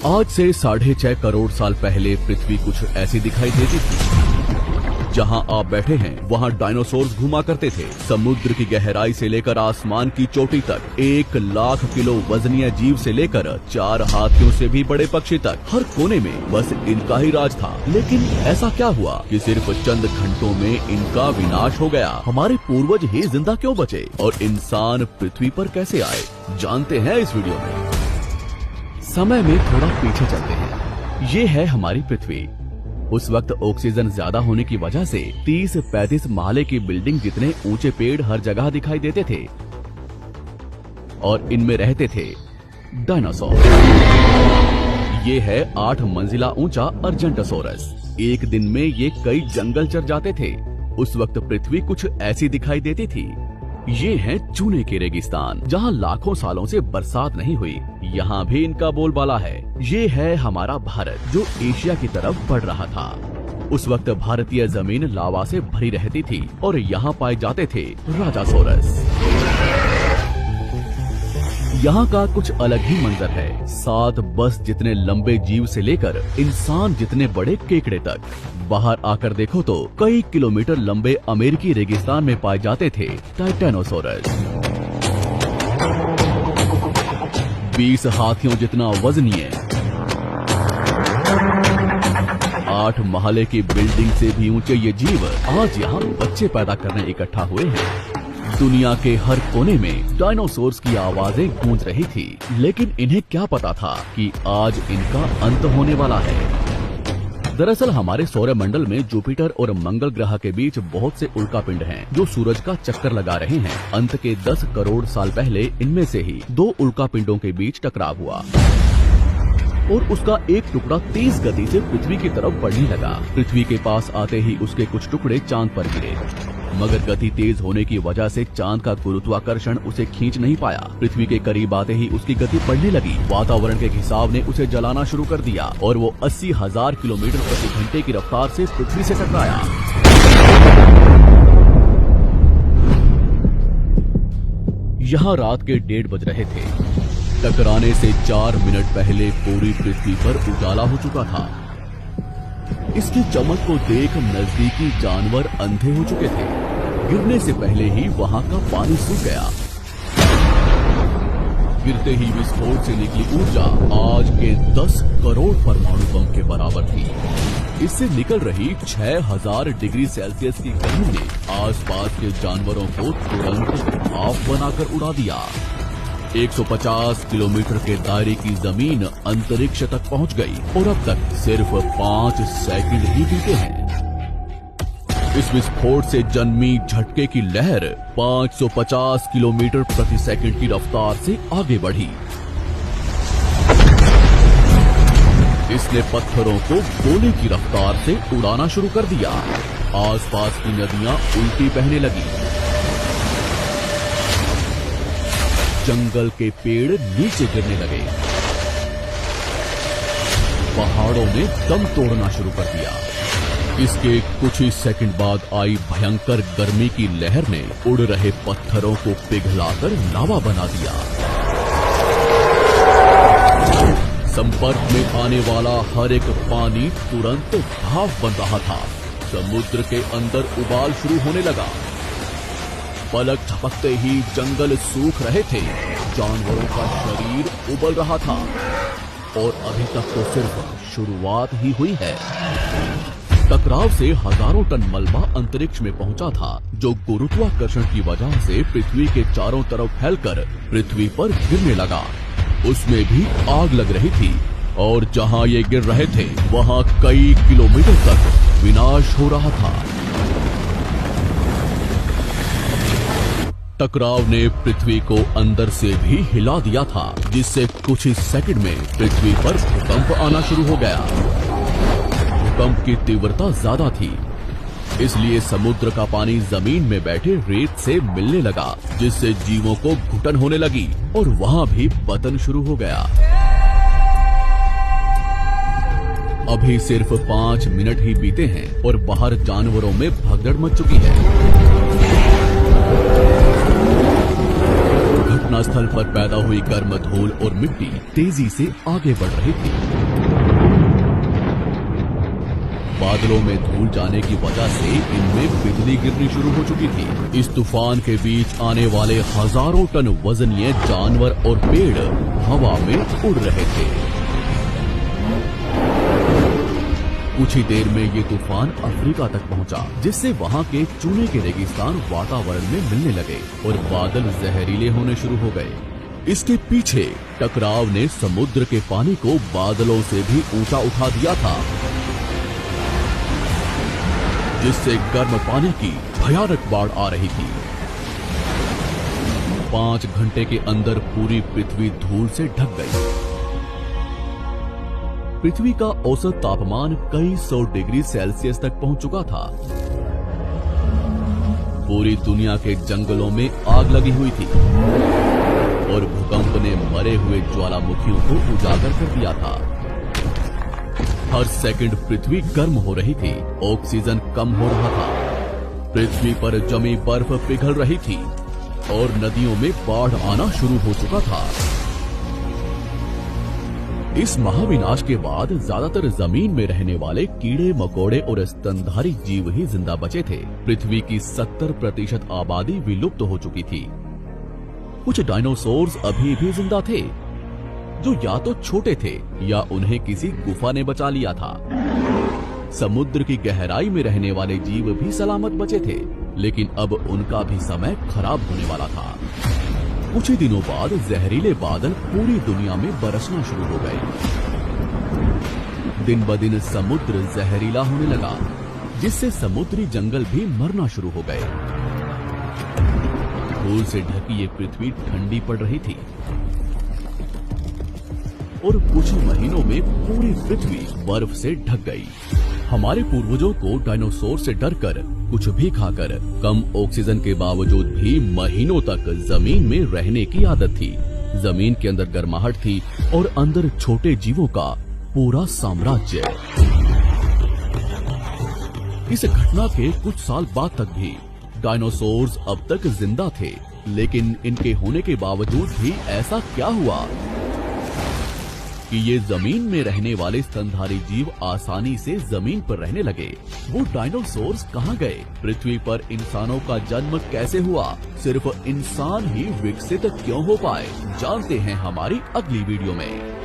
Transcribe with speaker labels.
Speaker 1: आज से 6.5 करोड़ साल पहले पृथ्वी कुछ ऐसी दिखाई देती थी। जहां आप बैठे हैं वहां डायनासोर्स घुमा करते थे। समुद्र की गहराई से लेकर आसमान की चोटी तक 1 लाख किलो वजनीय जीव से लेकर 4 हाथियों से भी बड़े पक्षी तक हर कोने में बस इनका ही राज था। लेकिन ऐसा क्या हुआ कि सिर्फ चंद घंटों में इनका विनाश हो गया? हमारे पूर्वज ही जिंदा क्यों बचे और इंसान पृथ्वी पर कैसे आए, जानते हैं इस वीडियो में। समय में थोड़ा पीछे चलते हैं। ये है हमारी पृथ्वी। उस वक्त ऑक्सीजन ज्यादा होने की वजह से 30-35 महले की बिल्डिंग जितने ऊंचे पेड़ हर जगह दिखाई देते थे और इनमें रहते थे डायनासोर। ये है 8 मंजिला ऊंचा अर्जेंटोसोरस। एक दिन में ये कई जंगल चर जाते थे। उस वक्त पृथ्वी कुछ ऐसी दिखाई देती थी। ये है चूने के रेगिस्तान, जहाँ लाखों सालों से बरसात नहीं हुई। यहाँ भी इनका बोलबाला है। ये है हमारा भारत, जो एशिया की तरफ बढ़ रहा था। उस वक्त भारतीय जमीन लावा से भरी रहती थी और यहाँ पाए जाते थे राजासोरस। यहाँ का कुछ अलग ही मंजर है। 7 बस जितने लंबे जीव से लेकर इंसान जितने बड़े केकड़े तक। बाहर आकर देखो तो कई किलोमीटर लंबे अमेरिकी रेगिस्तान में पाए जाते थे टाइटेनोसोरस। 20 हाथियों जितना वजनीय, 8 महले की बिल्डिंग से भी ऊंचे ये जीव आज यहाँ बच्चे पैदा करने इकट्ठा हुए हैं। दुनिया के हर कोने में डायनासोर्स की आवाजें गूंज रही थी, लेकिन इन्हें क्या पता था कि आज इनका अंत होने वाला है। दरअसल हमारे सौरमंडल में जुपिटर और मंगल ग्रह के बीच बहुत से उल्कापिंड हैं, जो सूरज का चक्कर लगा रहे हैं। अंत के 10 करोड़ साल पहले इनमें से ही 2 उल्कापिंडों के बीच टकराव हुआ और उसका एक टुकड़ा तेज गति से पृथ्वी की तरफ बढ़ने लगा। पृथ्वी के पास आते ही उसके कुछ टुकड़े चांद पर गिरे, मगर गति तेज होने की वजह से चांद का गुरुत्वाकर्षण उसे खींच नहीं पाया। पृथ्वी के करीब आते ही उसकी गति बढ़ने लगी। वातावरण के खिंचाव ने उसे जलाना शुरू कर दिया और वो 80,000 किलोमीटर प्रति घंटे की रफ्तार से पृथ्वी से टकराया। यहाँ रात के 1:30 बज रहे थे। टकराने से 4 मिनट पहले पूरी पृथ्वी पर उजाला हो चुका था। इसकी चमक को देख नजदीकी जानवर अंधे हो चुके थे। गिरने से पहले ही वहां का पानी सूख गया। गिरते ही विस्फोट से निकली ऊर्जा आज के 10 करोड़ परमाणु बम के बराबर थी। इससे निकल रही 6000 डिग्री सेल्सियस की गर्मी ने आसपास के जानवरों को तुरंत भाप बनाकर उड़ा दिया। 150 किलोमीटर के दायरे की जमीन अंतरिक्ष तक पहुंच गई और अब तक सिर्फ 5 सेकंड ही बीते हैं। इस विस्फोट से जन्मी झटके की लहर 550 किलोमीटर प्रति सेकंड की रफ्तार से आगे बढ़ी। इसने पत्थरों को गोले की रफ्तार से उड़ाना शुरू कर दिया। आसपास की नदियां उल्टी बहने लगी। जंगल के पेड़ नीचे गिरने लगे। पहाड़ों ने दम तोड़ना शुरू कर दिया। इसके कुछ ही सेकंड बाद आई भयंकर गर्मी की लहर ने उड़ रहे पत्थरों को पिघलाकर लावा बना दिया। संपर्क में आने वाला हर एक पानी तुरंत भाप बन रहा था। समुद्र के अंदर उबाल शुरू होने लगा। पलक झपकते ही जंगल सूख रहे थे। जानवरों का शरीर उबल रहा था और अभी तक तो सिर्फ शुरुआत ही हुई है। टकराव से हजारों टन मलबा अंतरिक्ष में पहुंचा था, जो गुरुत्वाकर्षण की वजह से पृथ्वी के चारों तरफ फैलकर पृथ्वी पर गिरने लगा। उसमें भी आग लग रही थी और जहां ये गिर रहे थे वहां कई किलोमीटर तक विनाश हो रहा था। टकराव ने पृथ्वी को अंदर से भी हिला दिया था, जिससे कुछ ही सेकंड में पृथ्वी पर भूकंप आना शुरू हो गया। भूकंप की तीव्रता ज्यादा थी, इसलिए समुद्र का पानी जमीन में बैठे रेत से मिलने लगा, जिससे जीवों को घुटन होने लगी और वहां भी पतन शुरू हो गया। अभी सिर्फ 5 मिनट ही बीते हैं और बाहर जानवरों में भगदड़ मच चुकी है। घटनास्थल पर पैदा हुई गर्म धूल और मिट्टी तेजी से आगे बढ़ रही थी। बादलों में धूल जाने की वजह से इनमें बिजली गिरनी शुरू हो चुकी थी। इस तूफान के बीच आने वाले हजारों टन वजनीय जानवर और पेड़ हवा में उड़ रहे थे। कुछ ही देर में ये तूफान अफ्रीका तक पहुंचा, जिससे वहां के चूने के रेगिस्तान वातावरण में मिलने लगे और बादल जहरीले होने शुरू हो गए। इसके पीछे टकराव ने समुद्र के पानी को बादलों से भी ऊंचा उठा दिया था, जिससे गर्म पानी की भयानक बाढ़ आ रही थी। 5 घंटे के अंदर पूरी पृथ्वी धूल से ढक गई। पृथ्वी का औसत तापमान कई 100 डिग्री सेल्सियस तक पहुंच चुका था। पूरी दुनिया के जंगलों में आग लगी हुई थी और भूकंप ने मरे हुए ज्वालामुखियों को उजागर कर दिया था। हर सेकंड पृथ्वी गर्म हो रही थी, ऑक्सीजन कम हो रहा था, पृथ्वी पर जमी बर्फ पिघल रही थी और नदियों में बाढ़ आना शुरू हो चुका था। इस महाविनाश के बाद ज्यादातर जमीन में रहने वाले कीड़े मकोड़े और स्तनधारी जीव ही जिंदा बचे थे। पृथ्वी की 70% आबादी विलुप्त हो चुकी थी। कुछ डायनासोर्स अभी भी जिंदा थे, जो या तो छोटे थे या उन्हें किसी गुफा ने बचा लिया था। समुद्र की गहराई में रहने वाले जीव भी सलामत बचे थे, लेकिन अब उनका भी समय खराब होने वाला था। कुछ ही दिनों बाद जहरीले बादल पूरी दुनिया में बरसना शुरू हो गए। दिन ब दिन समुद्र जहरीला होने लगा, जिससे समुद्री जंगल भी मरना शुरू हो गए। धूल से ढकी ये पृथ्वी ठंडी पड़ रही थी और कुछ महीनों में पूरी पृथ्वी बर्फ से ढक गई। हमारे पूर्वजों को डायनासोर से डरकर कुछ भी खाकर कम ऑक्सीजन के बावजूद भी महीनों तक जमीन में रहने की आदत थी। जमीन के अंदर गर्माहट थी और अंदर छोटे जीवों का पूरा साम्राज्य। इस घटना के कुछ साल बाद तक भी डायनासोर्स अब तक जिंदा थे, लेकिन इनके होने के बावजूद भी ऐसा क्या हुआ कि ये जमीन में रहने वाले स्तनधारी जीव आसानी से जमीन पर रहने लगे? वो डायनासोर्स कहाँ गए? पृथ्वी पर इंसानों का जन्म कैसे हुआ? सिर्फ इंसान ही विकसित क्यों हो पाए? जानते हैं हमारी अगली वीडियो में।